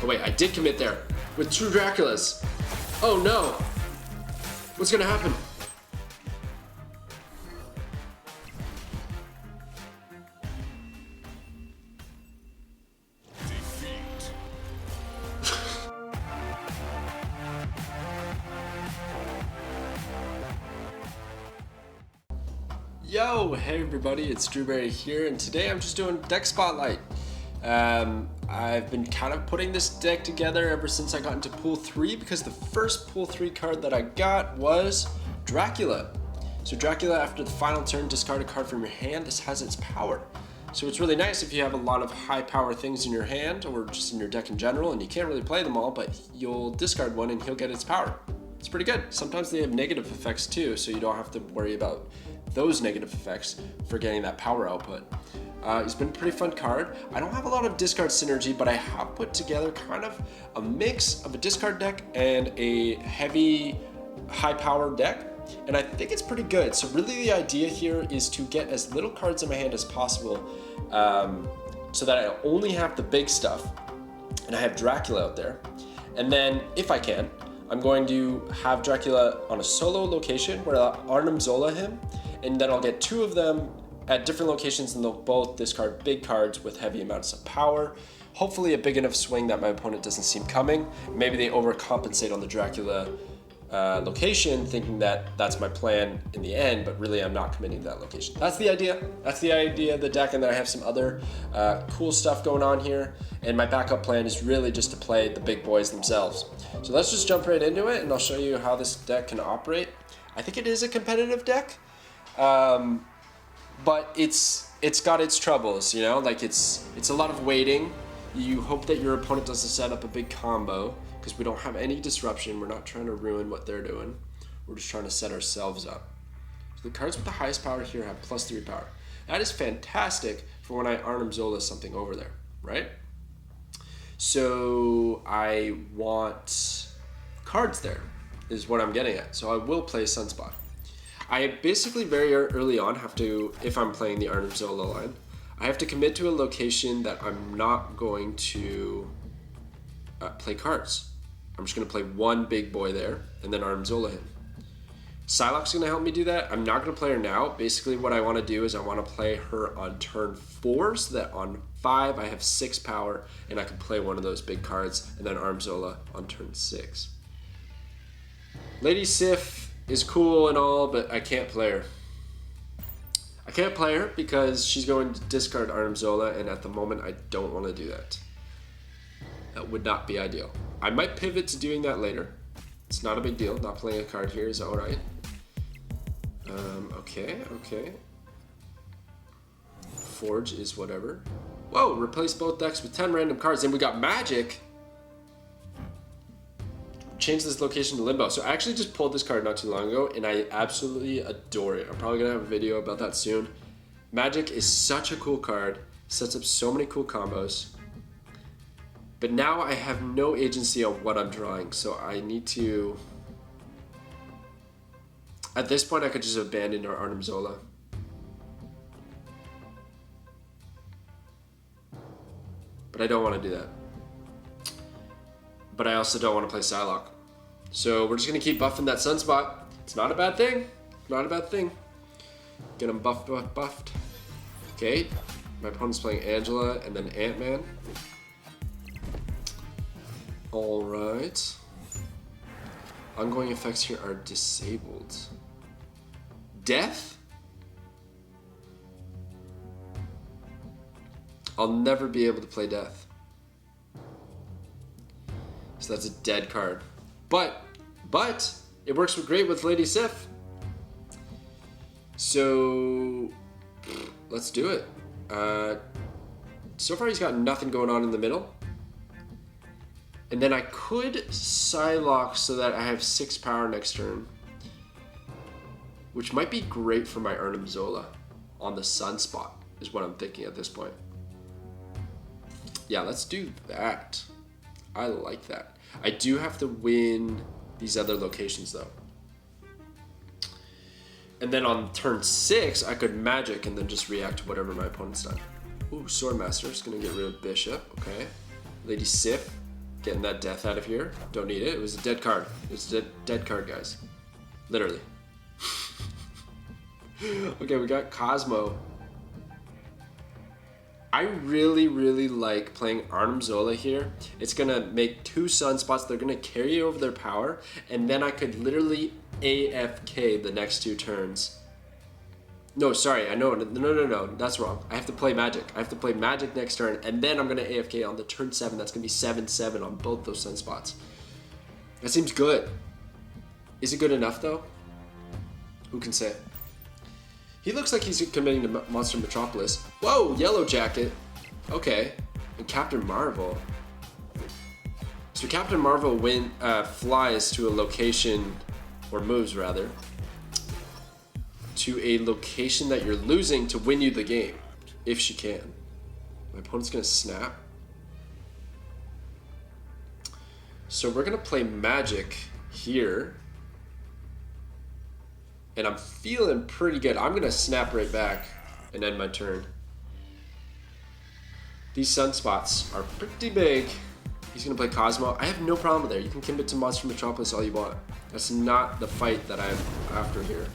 Oh wait, I did commit there with 2 Draculas. Oh no. What's gonna happen? Yo, hey everybody, it's Drewberry here, and today I'm just doing deck spotlight. I've been kind of putting this deck together ever since I got into pool 3 because the first pool 3 card that I got was Dracula. So Dracula, after the final turn, discard a card from your hand. This has its power. So it's really nice if you have a lot of high power things in your hand or just in your deck in general, and you can't really play them all, but you'll discard one and he'll get its power. It's pretty good. Sometimes they have negative effects too, so you don't have to worry about those negative effects for getting that power output. It's been a pretty fun card. I don't have a lot of discard synergy, but I have put together kind of a mix of a discard deck and a heavy high power deck, and I think it's pretty good. So really the idea here is to get as little cards in my hand as possible, so that I only have the big stuff and I have Dracula out there. And then if I can, I'm going to have Dracula on a solo location where I'll Arnim Zola him, and then I'll get 2 of them at different locations, and they'll both discard big cards with heavy amounts of power. Hopefully a big enough swing that my opponent doesn't see coming. Maybe they overcompensate on the Dracula location, thinking that that's my plan in the end, but really I'm not committing to that location. That's the idea. That's the idea of the deck, and then I have some other cool stuff going on here, and my backup plan is really just to play the big boys themselves. So let's just jump right into it, and I'll show you how this deck can operate. I think it is a competitive deck, but it's got its troubles, you know? Like it's a lot of waiting. You hope that your opponent doesn't set up a big combo, because we don't have any disruption. We're not trying to ruin what they're doing. We're just trying to set ourselves up. So the cards with the highest power here have +3 power. That is fantastic for when I Arnim Zola something over there, right? So I want cards there, is what I'm getting at. So I will play Sunspot. I basically very early on have to, if I'm playing the Arnim Zola line, I have to commit to a location that I'm not going to play cards. I'm just going to play one big boy there and then Arnim Zola him. Psylocke's going to help me do that. I'm not going to play her now. Basically what I want to do is I want to play her on turn 4 so that on 5 I have 6 power and I can play one of those big cards, and then Arnim Zola on turn 6. Lady Sif is cool and all, but I can't play her. I can't play her because she's going to discard Arnim Zola, and at the moment I don't want to do that. That would not be ideal. I might pivot to doing that later. It's not a big deal. Not playing a card here is alright. Okay. Forge is whatever. Whoa, replace both decks with 10 random cards, and we got magic. Change this location to limbo. So I actually just pulled this card not too long ago, and I absolutely adore it. I'm probably gonna have a video about that soon. Magic is such a cool card. Sets up so many cool combos. But now I have no agency on what I'm drawing, so I need to... At this point, I could just abandon our Arnim Zola. But I don't want to do that. But I also don't want to play Psylocke. So we're just going to keep buffing that Sunspot. It's not a bad thing. Not a bad thing. Get him buffed. Okay, my opponent's playing Angela and then Ant-Man. Alright. Ongoing effects here are disabled. Death? I'll never be able to play Death. So that's a dead card. But it works great with Lady Sif. So let's do it. So far he's got nothing going on in the middle. And then I could Psylocke so that I have 6 power next turn, which might be great for my Arnim Zola on the Sunspot, is what I'm thinking at this point. Yeah, let's do that. I like that. I do have to win these other locations though. And then on turn 6, I could magic and then just react to whatever my opponent's done. Ooh, Swordmaster is gonna get rid of Bishop, okay. Lady Sif Getting that death out of here. Don't need it. It was a dead card. It's a dead card, guys. Literally. Okay, we got Cosmo. I really, really like playing Arnim Zola here. It's gonna make 2 Sunspots. They're gonna carry over their power, and then I could literally AFK the next 2 turns. No, sorry, I know, no, that's wrong. I have to play Magic. I have to play Magic next turn, and then I'm gonna AFK on the turn 7. That's gonna be 7/7 on both those Sunspots. That seems good. Is it good enough though? Who can say? He looks like he's committing to Monster Metropolis. Whoa, Yellow Jacket. Okay, and Captain Marvel. So Captain Marvel flies to a location, or moves rather, to a location that you're losing to win you the game, if she can. My opponent's gonna snap. So we're gonna play Magic here. And I'm feeling pretty good. I'm gonna snap right back and end my turn. These Sunspots are pretty big. He's gonna play Cosmo. I have no problem with there. You can commit to Monster Metropolis all you want. That's not the fight that I'm after here.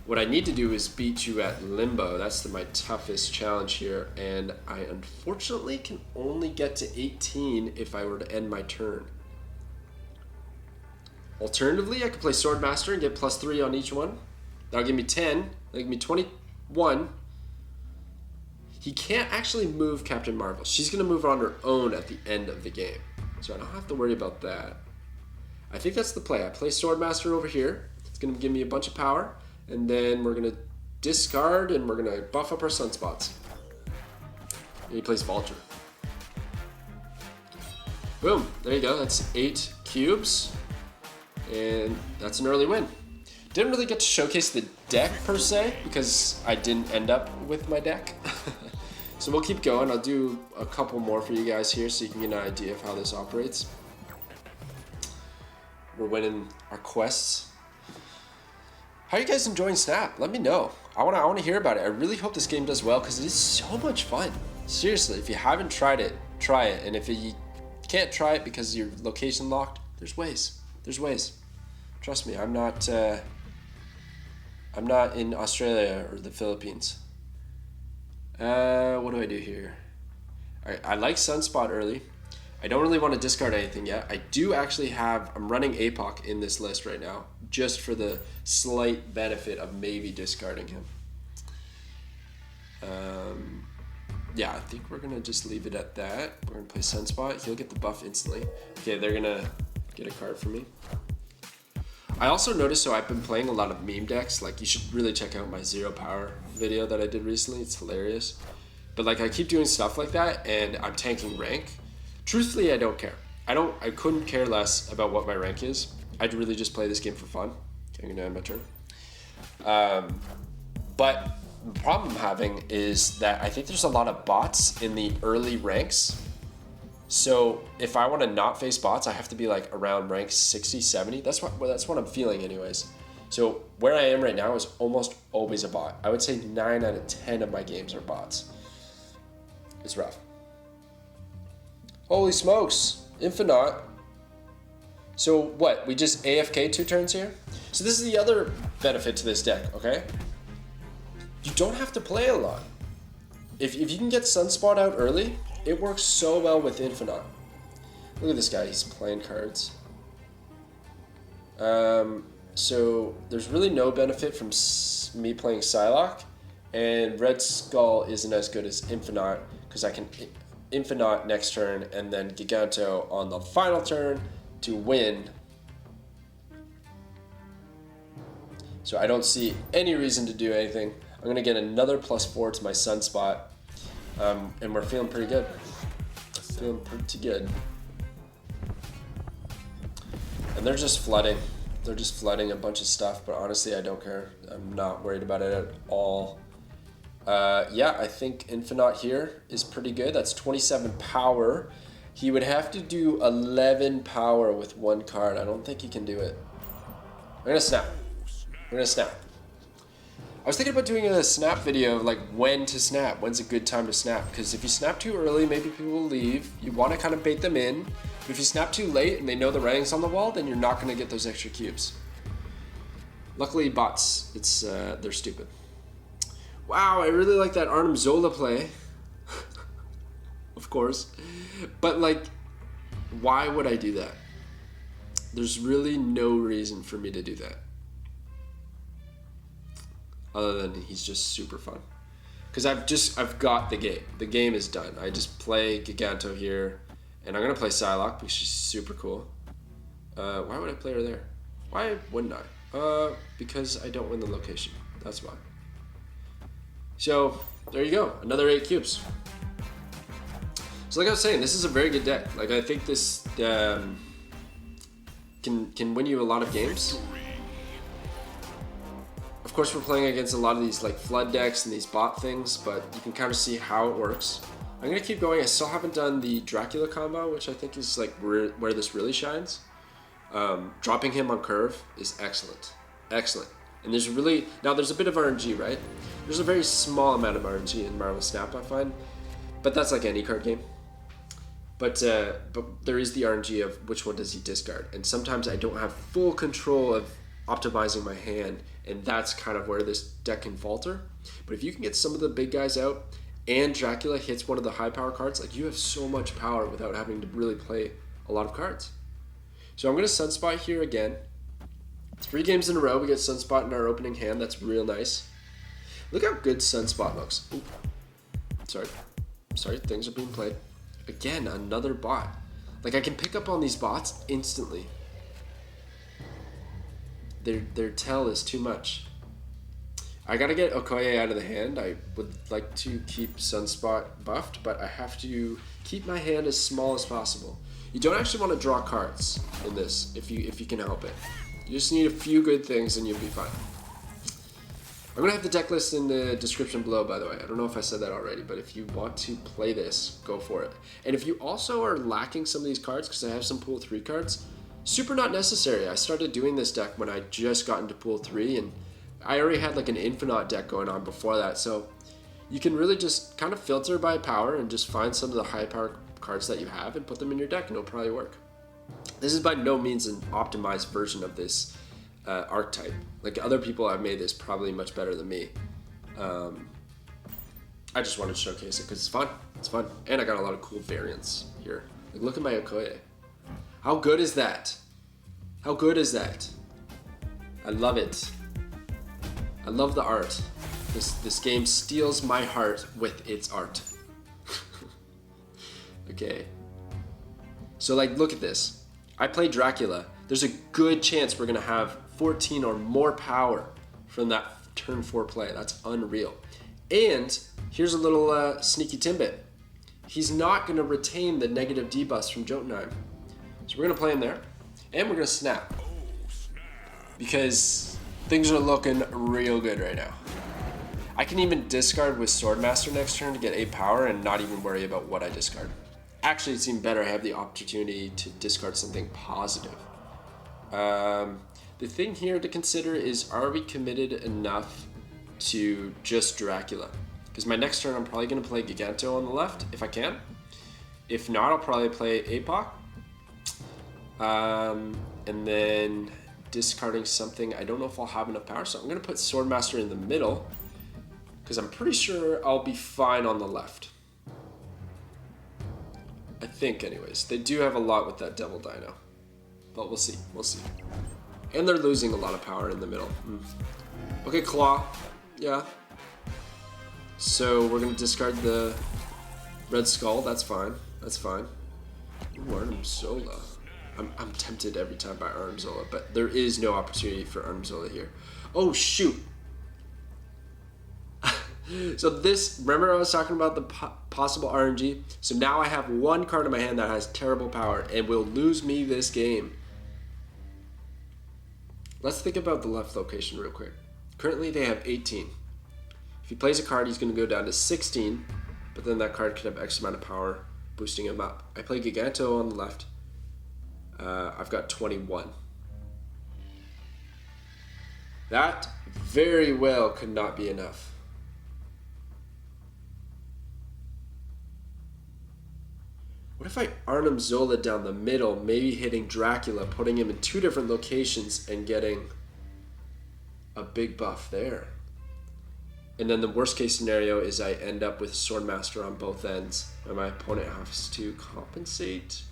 What I need to do is beat you at Limbo. That's my toughest challenge here. And I unfortunately can only get to 18 if I were to end my turn. Alternatively, I could play Swordmaster and get +3 on each one. That'll give me 10. That'll give me 21. He can't actually move Captain Marvel. She's going to move on her own at the end of the game. So I don't have to worry about that. I think that's the play. I play Swordmaster over here. It's going to give me a bunch of power. And then we're going to discard and we're going to buff up our Sunspots. And he plays Vulture. Boom. There you go. That's 8 cubes. And that's an early win. Didn't really get to showcase the deck per se because I didn't end up with my deck. So we'll keep going. I'll do a couple more for you guys here so you can get an idea of how this operates. We're winning our quests. How are you guys enjoying Snap? Let me know. I want to hear about it. I really hope this game does well because it is so much fun. Seriously, if you haven't tried it, try it. And if you can't try it because your location locked, there's ways. There's ways. Trust me, I'm not in Australia or the Philippines. What do I do here? I like Sunspot early. I don't really want to discard anything yet. I do actually I'm running APOC in this list right now, just for the slight benefit of maybe discarding him. Yeah, I think we're gonna just leave it at that. We're gonna play Sunspot. He'll get the buff instantly. Okay, they're gonna get a card for me. I also noticed, so I've been playing a lot of meme decks. Like, you should really check out my 0 power video that I did recently. It's hilarious. But like, I keep doing stuff like that and I'm tanking rank. Truthfully, I don't care. I couldn't care less about what my rank is. I'd really just play this game for fun. Okay, I'm gonna end my turn. But the problem I'm having is that I think there's a lot of bots in the early ranks. So if I want to not face bots, I have to be like around rank 60, 70. That's what I'm feeling anyways. So where I am right now is almost always a bot. I would say 9 out of 10 of my games are bots. It's rough. Holy smokes, Infinaut. So what, we just AFK 2 turns here? So this is the other benefit to this deck, okay? You don't have to play a lot. If you can get Sunspot out early, it works so well with Infinaut. Look at this guy, he's playing cards. So there's really no benefit from me playing Psylocke, and Red Skull isn't as good as Infinaut because I can Infinaut next turn and then Giganto on the final turn to win. So I don't see any reason to do anything. I'm gonna get another +4 to my Sunspot. And we're feeling pretty good. Feeling pretty good. And they're just flooding. They're just flooding a bunch of stuff, but honestly, I don't care. I'm not worried about it at all. Yeah, I think Infinaut here is pretty good. That's 27 power. He would have to do 11 power with 1 card. I don't think he can do it. I'm gonna snap. I'm gonna snap. I was thinking about doing a snap video of like when to snap, when's a good time to snap, because if you snap too early, maybe people will leave. You want to kind of bait them in, But if you snap too late and they know the writing's on the wall, then you're not going to get those extra cubes. Luckily, bots, they're stupid. Wow, I really like that Arnim Zola play. Of course. But, like, why would I do that? There's really no reason for me to do that. Other than he's just super fun. Because I've got the game. The game is done. I just play Giganto here. And I'm going to play Psylocke because she's super cool. Why would I play her there? Why wouldn't I? Because I don't win the location. That's why. So, there you go. Another 8 cubes. So like I was saying, this is a very good deck. Like I think this can win you a lot of games. Of course, we're playing against a lot of these like flood decks and these bot things, but you can kind of see how it works. I'm gonna keep going. I still haven't done the Dracula combo, which I think is like where this really shines. Dropping him on curve is excellent, excellent. And there's really there's a bit of RNG, right? There's a very small amount of RNG in Marvel Snap, I find, but that's like any card game. But there is the RNG of which one does he discard, and sometimes I don't have full control of optimizing my hand, and that's kind of where this deck can falter. But if you can get some of the big guys out, and Dracula hits one of the high power cards, like you have so much power without having to really play a lot of cards. So I'm going to Sunspot here again. 3 games in a row we get Sunspot in our opening hand. That's real nice. Look how good Sunspot looks. Ooh. Sorry, things are being played. Again, another bot. Like I can pick up on these bots instantly. Their tell is too much. I gotta get Okoye out of the hand. I would like to keep Sunspot buffed, but I have to keep my hand as small as possible. You don't actually want to draw cards in this if you can help it. You just need a few good things and you'll be fine. I'm gonna have the deck list in the description below, by the way. I don't know if I said that already, but if you want to play this, go for it. And if you also are lacking some of these cards, because I have some pool 3 cards, super not necessary. I started doing this deck when I just got into pool 3, and I already had like an Infinaut deck going on before that, so you can really just kind of filter by power and just find some of the high power cards that you have and put them in your deck and it'll probably work. This is by no means an optimized version of this archetype. Like other people have made this probably much better than me. I just wanted to showcase it because it's fun. It's fun. And I got a lot of cool variants here. Like look at my Okoye. How good is that? How good is that? I love it. I love the art. This game steals my heart with its art. Okay. So like look at this. I play Dracula. There's a good chance we're gonna have 14 or more power from that turn 4 play. That's unreal. And here's a little sneaky tidbit. He's not gonna retain the negative debuffs from Jotunheim. So we're gonna play him there, and we're gonna snap. Because things are looking real good right now. I can even discard with Swordmaster next turn to get 8 power and not even worry about what I discard. Actually, it's even better. I have the opportunity to discard something positive. The thing here to consider is, are we committed enough to just Dracula? Because my next turn, I'm probably going to play Giganto on the left, if I can. If not, I'll probably play APOC. And then discarding something. I don't know if I'll have enough power, so I'm going to put Swordmaster in the middle, because I'm pretty sure I'll be fine on the left. I think, anyways. They do have a lot with that Devil Dino. But we'll see. We'll see. And they're losing a lot of power in the middle. Okay, Claw. Yeah. So we're going to discard the Red Skull. That's fine. That's fine. Ooh, Arnim Zola. I'm tempted every time by Arnim Zola, but there is no opportunity for Arnim Zola here. Oh, shoot. So this, remember I was talking about the possible RNG? So now I have one card in my hand that has terrible power and will lose me this game. Let's think about the left location real quick. Currently they have 18. If he plays a card, he's going to go down to 16, but then that card could have X amount of power, boosting him up. I play Giganto on the left. I've got 21. That very well could not be enough. What if I Arnim Zola down the middle, maybe hitting Dracula, putting him in 2 different locations and getting a big buff there? And then the worst case scenario is I end up with Swordmaster on both ends and my opponent has to compensate.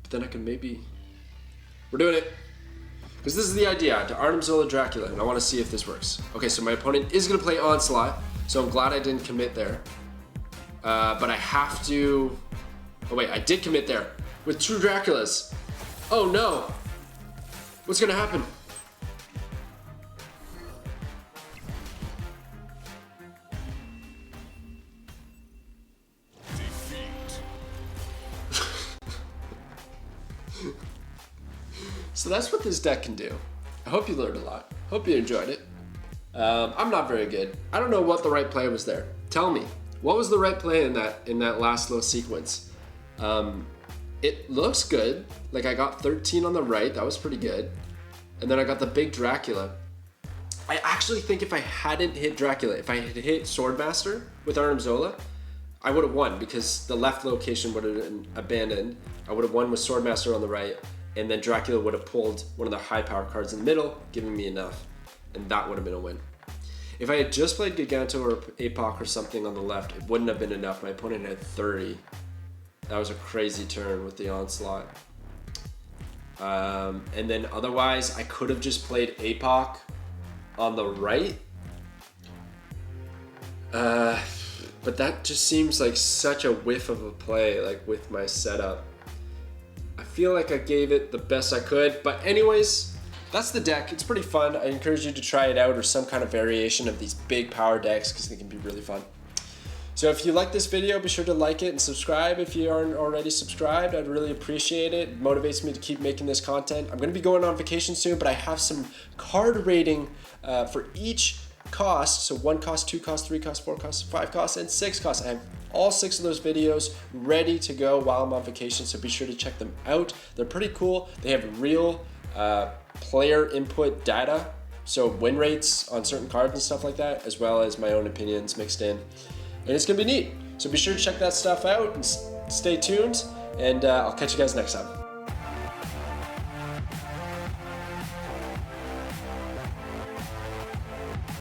But then I can maybe... We're doing it! Because this is the idea, to Arnim Zola Dracula, and I want to see if this works. Okay, so my opponent is going to play Onslaught, so I'm glad I didn't commit there. But I have to... Oh wait, I did commit there with 2 Draculas. Oh no! What's gonna happen? So that's what this deck can do. I hope you learned a lot. Hope you enjoyed it. I'm not very good. I don't know what the right play was there. Tell me, what was the right play in that last little sequence? It looks good. Like I got 13 on the right, that was pretty good. And then I got the big Dracula. I actually think if I hadn't hit Dracula, if I had hit Swordmaster with Arnim Zola, I would have won because the left location would have been abandoned. I would have won with Swordmaster on the right, and then Dracula would have pulled one of the high power cards in the middle, giving me enough. And that would have been a win. If I had just played Giganto or Apoc or something on the left, it wouldn't have been enough. My opponent had 30. That was a crazy turn with the Onslaught. And then otherwise, I could have just played Apoc on the right. But that just seems like such a whiff of a play, like with my setup. I feel like I gave it the best I could, but anyways, that's the deck. It's pretty fun. I encourage you to try it out or some kind of variation of these big power decks because they can be really fun. So if you like this video, be sure to like it and subscribe if you aren't already subscribed. I'd really appreciate it. It motivates me to keep making this content. I'm going to be going on vacation soon, but I have some card rating for each cost. So 1 cost, 2 cost, 3 cost, 4 cost, 5 costs, and 6 costs. I have all 6 of those videos ready to go while I'm on vacation, so be sure to check them out. They're pretty cool. They have real player input data, so win rates on certain cards and stuff like that, as well as my own opinions mixed in. And it's gonna be neat. So be sure to check that stuff out and stay tuned, and I'll catch you guys next time.